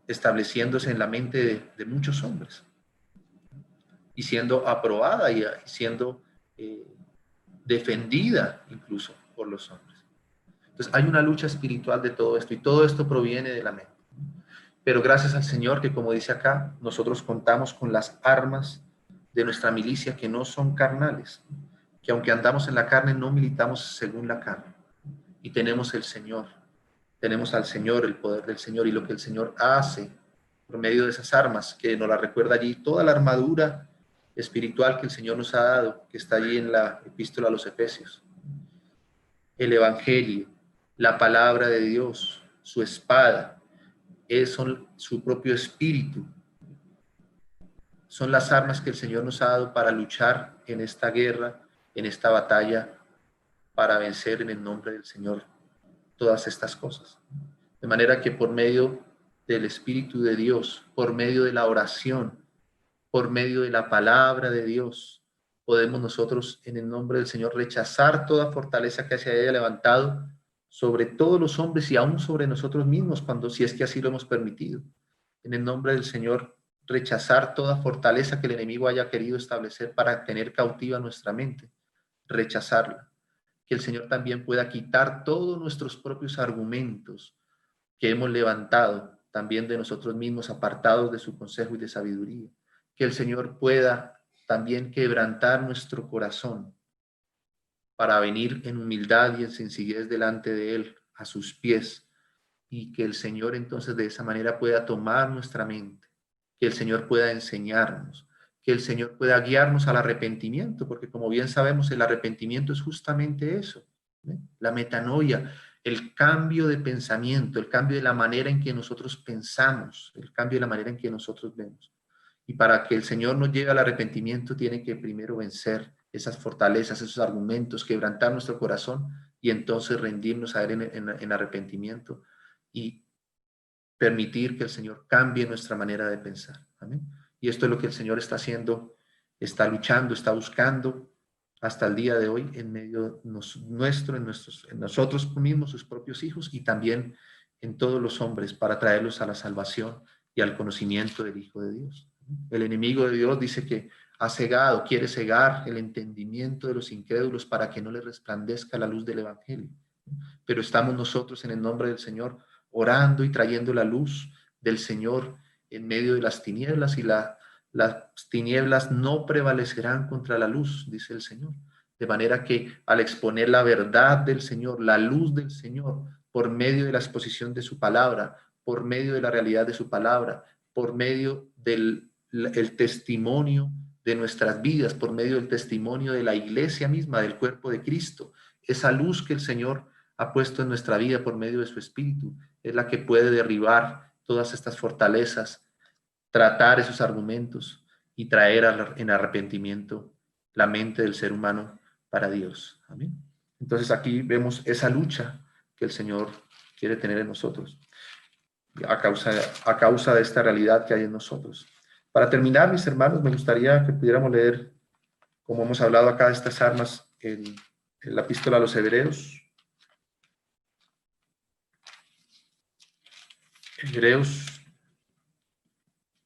estableciéndose en la mente de muchos hombres y siendo aprobada y siendo defendida incluso por los hombres. Entonces hay una lucha espiritual de todo esto y todo esto proviene de la mente. Pero gracias al Señor que, como dice acá, nosotros contamos con las armas de nuestra milicia que no son carnales, que aunque andamos en la carne no militamos según la carne y tenemos el Señor, tenemos al Señor, el poder del Señor y lo que el Señor hace por medio de esas armas, que nos la recuerda allí, toda la armadura espiritual que el Señor nos ha dado, que está allí en la epístola a los Efesios. El Evangelio, la palabra de Dios, su espada, son su propio espíritu. Son las armas que el Señor nos ha dado para luchar en esta guerra, en esta batalla, para vencer en el nombre del Señor todas estas cosas. De manera que por medio del Espíritu de Dios, por medio de la oración, por medio de la palabra de Dios, podemos nosotros en el nombre del Señor rechazar toda fortaleza que se haya levantado sobre todos los hombres y aún sobre nosotros mismos, si es que así lo hemos permitido. En el nombre del Señor, rechazar toda fortaleza que el enemigo haya querido establecer para tener cautiva nuestra mente, rechazarla. Que el Señor también pueda quitar todos nuestros propios argumentos que hemos levantado también de nosotros mismos, apartados de su consejo y de sabiduría. Que el Señor pueda también quebrantar nuestro corazón para venir en humildad y en sencillez delante de Él, a sus pies, y que el Señor entonces de esa manera pueda tomar nuestra mente, que el Señor pueda enseñarnos, que el Señor pueda guiarnos al arrepentimiento, porque como bien sabemos, el arrepentimiento es justamente eso, ¿eh? La metanoia, el cambio de pensamiento, el cambio de la manera en que nosotros pensamos, el cambio de la manera en que nosotros vemos. Y para que el Señor nos lleve al arrepentimiento, tiene que primero vencer esas fortalezas, esos argumentos, quebrantar nuestro corazón y entonces rendirnos a Él en arrepentimiento y permitir que el Señor cambie nuestra manera de pensar. ¿Amén? Y esto es lo que el Señor está haciendo, está luchando, está buscando hasta el día de hoy en medio nuestro, en nosotros mismos, sus propios hijos, y también en todos los hombres para traerlos a la salvación y al conocimiento del Hijo de Dios. El enemigo de Dios dice que ha cegado, quiere cegar el entendimiento de los incrédulos para que no les resplandezca la luz del Evangelio. Pero estamos nosotros en el nombre del Señor orando y trayendo la luz del Señor en medio de las tinieblas, y las tinieblas no prevalecerán contra la luz, dice el Señor. De manera que al exponer la verdad del Señor, la luz del Señor, por medio de la exposición de su palabra, por medio de la realidad de su palabra, por medio del testimonio de nuestras vidas, por medio del testimonio de la iglesia misma, del cuerpo de Cristo, esa luz que el Señor ha puesto en nuestra vida por medio de su Espíritu es la que puede derribar todas estas fortalezas, tratar esos argumentos y traer en arrepentimiento la mente del ser humano para Dios. Amén. Entonces aquí vemos esa lucha que el Señor quiere tener en nosotros a causa de esta realidad que hay en nosotros. Para terminar, mis hermanos, me gustaría que pudiéramos leer, como hemos hablado acá de estas armas, en la epístola a los Hebreos, Hebreos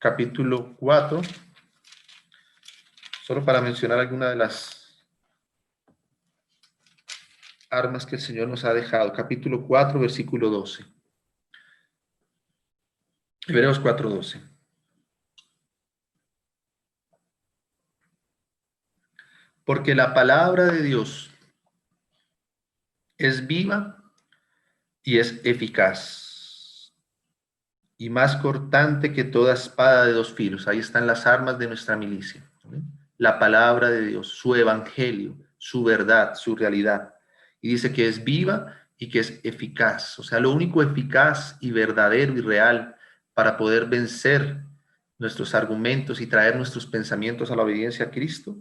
capítulo 4, solo para mencionar alguna de las armas que el Señor nos ha dejado. Capítulo 4, versículo 12. Hebreos 4, 12. Porque la palabra de Dios es viva y es eficaz y más cortante que toda espada de dos filos. Ahí están las armas de nuestra milicia. La palabra de Dios, su evangelio, su verdad, su realidad. Y dice que es viva y que es eficaz. O sea, lo único eficaz y verdadero y real para poder vencer nuestros argumentos y traer nuestros pensamientos a la obediencia a Cristo,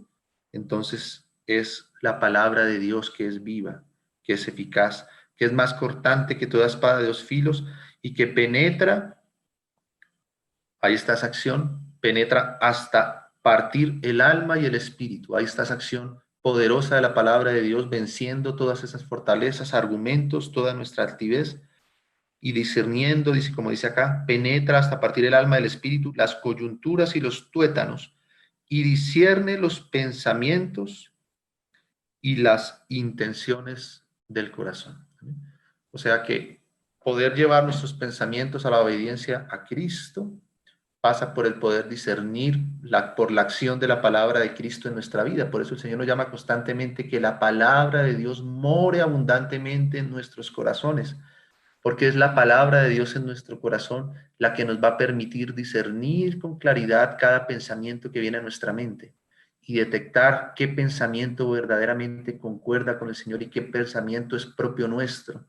entonces es la palabra de Dios, que es viva, que es eficaz, que es más cortante que toda espada de dos filos y que penetra, ahí está esa acción, penetra hasta partir el alma y el espíritu. Ahí está esa acción poderosa de la palabra de Dios, venciendo todas esas fortalezas, argumentos, toda nuestra altivez, y discerniendo, dice, como dice acá, penetra hasta partir el alma del espíritu, las coyunturas y los tuétanos, y discierne los pensamientos y las intenciones del corazón. O sea que poder llevar nuestros pensamientos a la obediencia a Cristo pasa por el poder discernir por la acción de la palabra de Cristo en nuestra vida. Por eso el Señor nos llama constantemente que la palabra de Dios more abundantemente en nuestros corazones, porque es la palabra de Dios en nuestro corazón la que nos va a permitir discernir con claridad cada pensamiento que viene a nuestra mente y detectar qué pensamiento verdaderamente concuerda con el Señor y qué pensamiento es propio nuestro,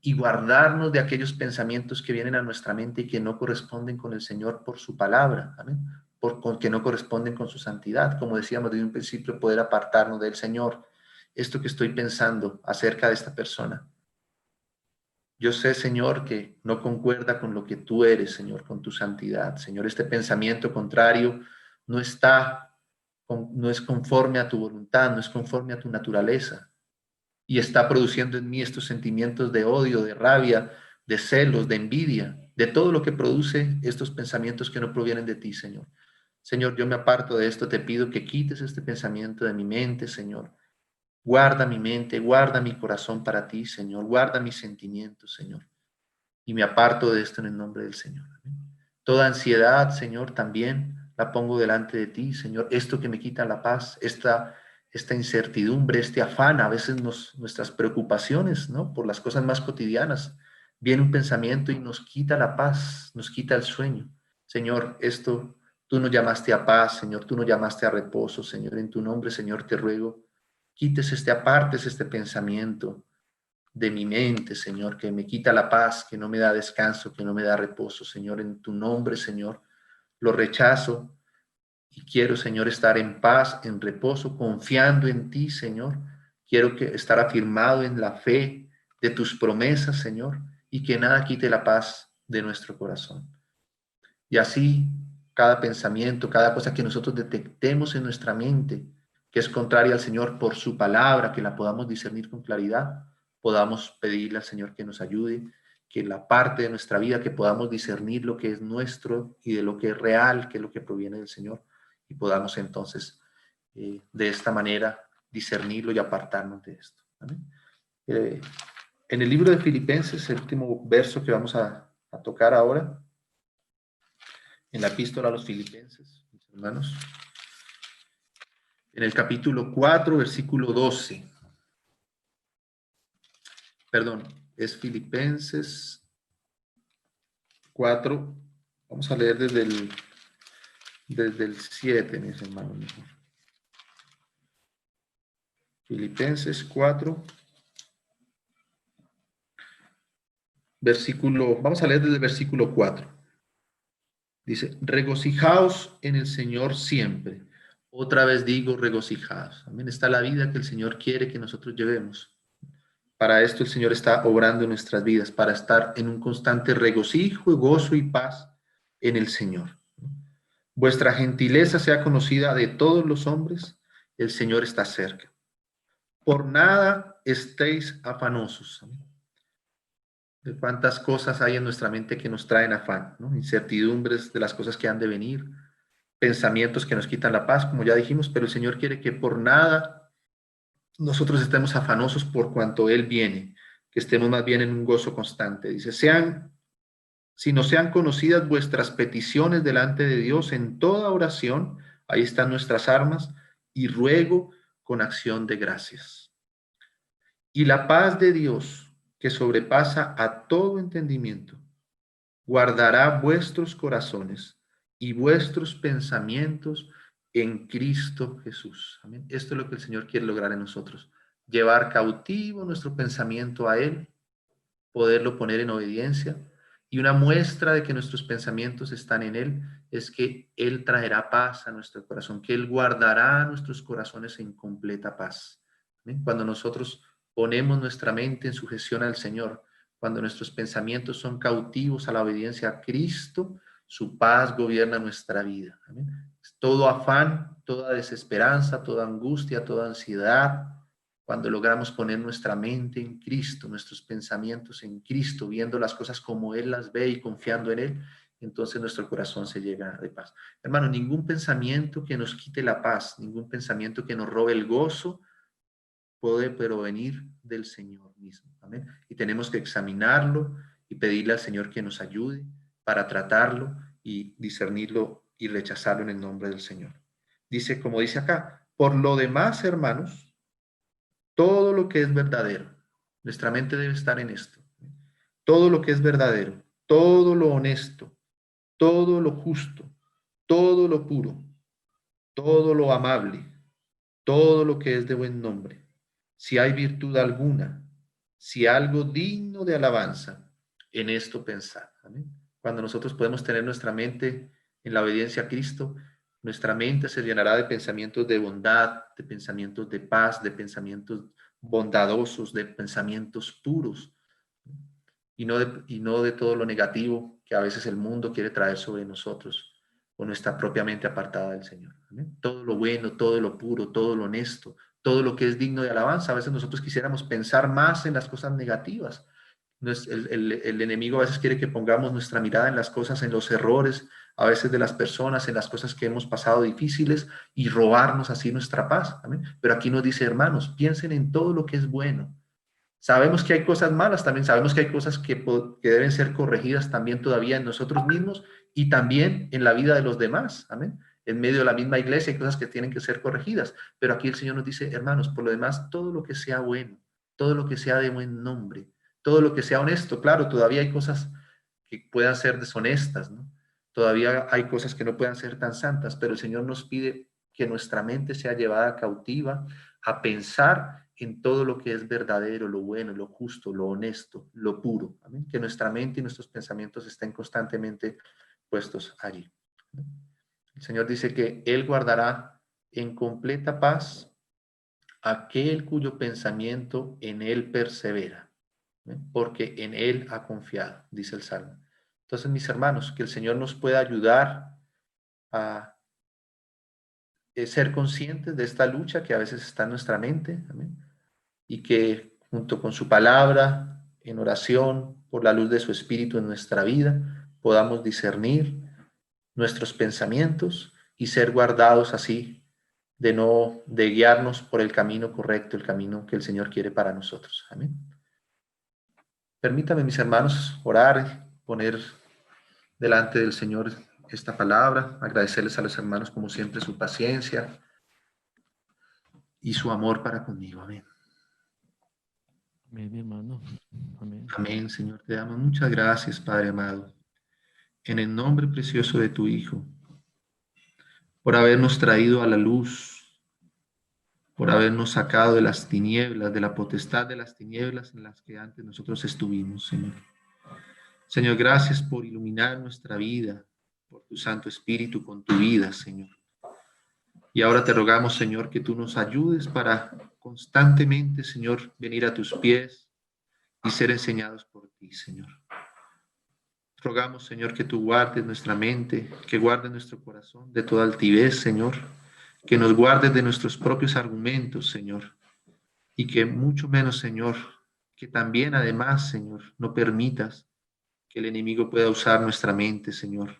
y guardarnos de aquellos pensamientos que vienen a nuestra mente y que no corresponden con el Señor por su palabra, ¿amén? Que no corresponden con su santidad. Como decíamos desde un principio, poder apartarnos del Señor. Esto que estoy pensando acerca de esta persona, yo sé, Señor, que no concuerda con lo que tú eres, Señor, con tu santidad. Señor, este pensamiento contrario no no es conforme a tu voluntad, no es conforme a tu naturaleza, y está produciendo en mí estos sentimientos de odio, de rabia, de celos, de envidia, de todo lo que produce estos pensamientos que no provienen de ti, Señor. Señor, yo me aparto de esto, te pido que quites este pensamiento de mi mente, Señor. Guarda mi mente, guarda mi corazón para ti, Señor. Guarda mis sentimientos, Señor. Y me aparto de esto en el nombre del Señor. Amén. Toda ansiedad, Señor, también la pongo delante de ti, Señor. Esto que me quita la paz, esta incertidumbre, este afán, a veces nuestras preocupaciones, ¿no? Por las cosas más cotidianas. Viene un pensamiento y nos quita la paz, nos quita el sueño. Señor, esto, tú nos llamaste a paz, Señor, tú nos llamaste a reposo, Señor. En tu nombre, Señor, te ruego, quites apartes este pensamiento de mi mente, Señor, que me quita la paz, que no me da descanso, que no me da reposo, Señor. En tu nombre, Señor, lo rechazo y quiero, Señor, estar en paz, en reposo, confiando en ti, Señor. Quiero estar afirmado en la fe de tus promesas, Señor, y que nada quite la paz de nuestro corazón. Y así, cada pensamiento, cada cosa que nosotros detectemos en nuestra mente, que es contraria al Señor por su palabra, que la podamos discernir con claridad, podamos pedirle al Señor que nos ayude, que la parte de nuestra vida, que podamos discernir lo que es nuestro y de lo que es real, que es lo que proviene del Señor, y podamos entonces de esta manera discernirlo y apartarnos de esto. ¿Amén? En el libro de Filipenses, el último verso que vamos a tocar ahora, en la epístola a los Filipenses, mis hermanos, en el capítulo 4, versículo 12. Perdón, es Filipenses 4. Vamos a leer desde el 7, mis hermanos. Mejor. Filipenses 4, vamos a leer desde el versículo 4. Dice, regocijaos en el Señor siempre. Otra vez digo, regocijaos. Amén. Está la vida que el Señor quiere que nosotros llevemos. Para esto el Señor está obrando en nuestras vidas, para estar en un constante regocijo, gozo y paz en el Señor. Vuestra gentileza sea conocida de todos los hombres, el Señor está cerca. Por nada estéis afanosos, de cuántas cosas hay en nuestra mente que nos traen afán, ¿no? Incertidumbres de las cosas que han de venir, pensamientos que nos quitan la paz, como ya dijimos, pero el Señor quiere que por nada nosotros estemos afanosos por cuanto Él viene, que estemos más bien en un gozo constante. Dice, si no sean conocidas vuestras peticiones delante de Dios en toda oración, ahí están nuestras armas, y ruego con acción de gracias. Y la paz de Dios, que sobrepasa a todo entendimiento, guardará vuestros corazones y vuestros pensamientos en Cristo Jesús. Amén. Esto es lo que el Señor quiere lograr en nosotros. Llevar cautivo nuestro pensamiento a Él, poderlo poner en obediencia. Y una muestra de que nuestros pensamientos están en Él es que Él traerá paz a nuestro corazón, que Él guardará nuestros corazones en completa paz. ¿Amén? Cuando nosotros ponemos nuestra mente en sujeción al Señor, cuando nuestros pensamientos son cautivos a la obediencia a Cristo, su paz gobierna nuestra vida. ¿Amén? Todo afán, toda desesperanza, toda angustia, toda ansiedad, cuando logramos poner nuestra mente en Cristo, nuestros pensamientos en Cristo, viendo las cosas como Él las ve y confiando en Él, entonces nuestro corazón se llena de paz. Hermano, ningún pensamiento que nos quite la paz, ningún pensamiento que nos robe el gozo, puede provenir del Señor mismo. Amén. Y tenemos que examinarlo y pedirle al Señor que nos ayude para tratarlo y discernirlo y rechazarlo en el nombre del Señor. Dice, como dice acá, por lo demás, hermanos, todo lo que es verdadero, nuestra mente debe estar en esto. Todo lo que es verdadero, todo lo honesto, todo lo justo, todo lo puro, todo lo amable, todo lo que es de buen nombre. Si hay virtud alguna, si algo digno de alabanza, en esto pensad. ¿Amén? Cuando nosotros podemos tener nuestra mente en la obediencia a Cristo, nuestra mente se llenará de pensamientos de bondad, de pensamientos de paz, de pensamientos bondadosos, de pensamientos puros, y no de todo lo negativo que a veces el mundo quiere traer sobre nosotros o nuestra propia mente apartada del Señor. ¿Amén? Todo lo bueno, todo lo puro, todo lo honesto, todo lo que es digno de alabanza. A veces nosotros quisiéramos pensar más en las cosas negativas. El enemigo a veces quiere que pongamos nuestra mirada en las cosas, en los errores, a veces de las personas, en las cosas que hemos pasado difíciles y robarnos así nuestra paz. ¿Amén? Pero aquí nos dice, hermanos, piensen en todo lo que es bueno. Sabemos que hay cosas malas, también sabemos que hay cosas que deben ser corregidas también todavía en nosotros mismos y también en la vida de los demás. Amén. En medio de la misma iglesia hay cosas que tienen que ser corregidas. Pero aquí el Señor nos dice, hermanos, por lo demás, todo lo que sea bueno, todo lo que sea de buen nombre, todo lo que sea honesto. Claro, todavía hay cosas que puedan ser deshonestas, ¿no? Todavía hay cosas que no puedan ser tan santas, pero el Señor nos pide que nuestra mente sea llevada cautiva a pensar en todo lo que es verdadero, lo bueno, lo justo, lo honesto, lo puro. ¿Amén? Que nuestra mente y nuestros pensamientos estén constantemente puestos allí. El Señor dice que Él guardará en completa paz aquel cuyo pensamiento en Él persevera, porque en Él ha confiado, dice el Salmo. Entonces, mis hermanos, que el Señor nos pueda ayudar a ser conscientes de esta lucha que a veces está en nuestra mente. ¿Amén? Y que junto con su palabra, en oración, por la luz de su Espíritu en nuestra vida, podamos discernir nuestros pensamientos y ser guardados así de guiarnos por el camino correcto, el camino que el Señor quiere para nosotros. Amén. Permítame, mis hermanos, orar, poner delante del Señor esta palabra, agradecerles a los hermanos como siempre su paciencia y su amor para conmigo. Amén. Amén, mi hermano. Amén. Amén, Señor. Te damos muchas gracias, Padre amado, en el nombre precioso de tu Hijo, por habernos traído a la luz, por habernos sacado de las tinieblas, de la potestad de las tinieblas en las que antes nosotros estuvimos, Señor. Señor, gracias por iluminar nuestra vida, por tu Santo Espíritu con tu vida, Señor. Y ahora te rogamos, Señor, que tú nos ayudes para constantemente, Señor, venir a tus pies y ser enseñados por ti, Señor. Rogamos, Señor, que tú guardes nuestra mente, que guardes nuestro corazón de toda altivez, Señor, que nos guardes de nuestros propios argumentos, Señor, y que mucho menos, Señor, que también además, Señor, no permitas que el enemigo pueda usar nuestra mente, Señor,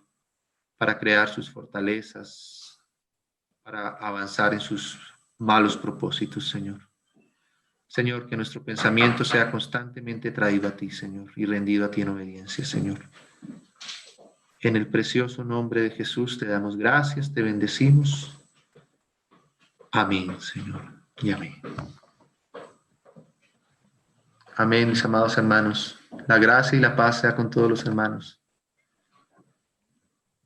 para crear sus fortalezas, para avanzar en sus malos propósitos, Señor. Señor, que nuestro pensamiento sea constantemente traído a ti, Señor, y rendido a ti en obediencia, Señor. En el precioso nombre de Jesús te damos gracias, te bendecimos. Amén, Señor, y amén. Amén, mis amados hermanos. La gracia y la paz sea con todos los hermanos.